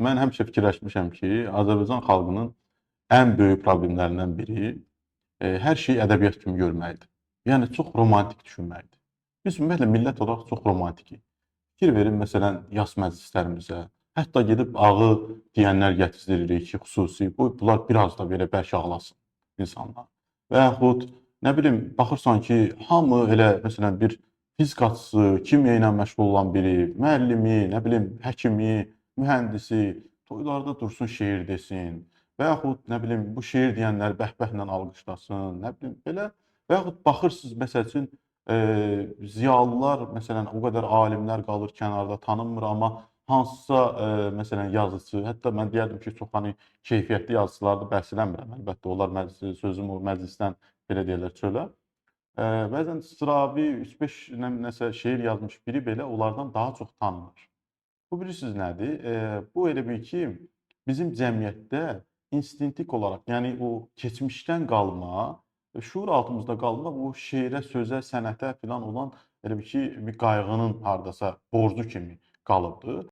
Mən həmişə fikirləşmişəm ki, Azərbaycan xalqının ən böyük problemlərindən biri hər şeyi ədəbiyyat kimi görməkdir. Yəni çox romantik düşünməkdir. Biz ümumiyyətlə millət olaraq çox romantikik. Fikir verin məsələn yas məclislərimizə, hətta gedib ağıl deyənlər gətiririk ki, xüsusi bunlar biraz da belə bəlkə ağlasın insanlar. Və yaxud nə bilim baxırsan ki, hamı elə məsələn bir fizikaçısı, kimya ilə məşğul olan biri, müəllimi, nə bilim həkimi, mühəndisi toylarda dursun şeir desin və yaxud nə bilim bu şeir deyənləri bəhbəhlə alqışlasın, nə bilim belə və yaxud baxırsınız məsəl üçün ziyalılar məsələn o qədər alimlər qalır kənarda tanınmır, amma hansısa məsələn yazıçı, hətta mən deyərdim ki, çox hani keyfiyyətli yazıçıları bəhs eləmirəm. Əlbəttə onlar sözüm o məclisdən belə deyirlər çölə. Bəzən sıravi 3-5 nəsə şeir yazmış biri belə onlardan daha çox tanınır. Bu bilirsiniz nədir? Bu elə bil ki, bizim cəmiyyətdə instinktiv olaraq, yəni o keçmişdən qalma, şuur altımızda qalma bu şeirə, sözə, sənətə filan olan elə bil ki, bir qayğının hardasa borcu kimi qalıbdır.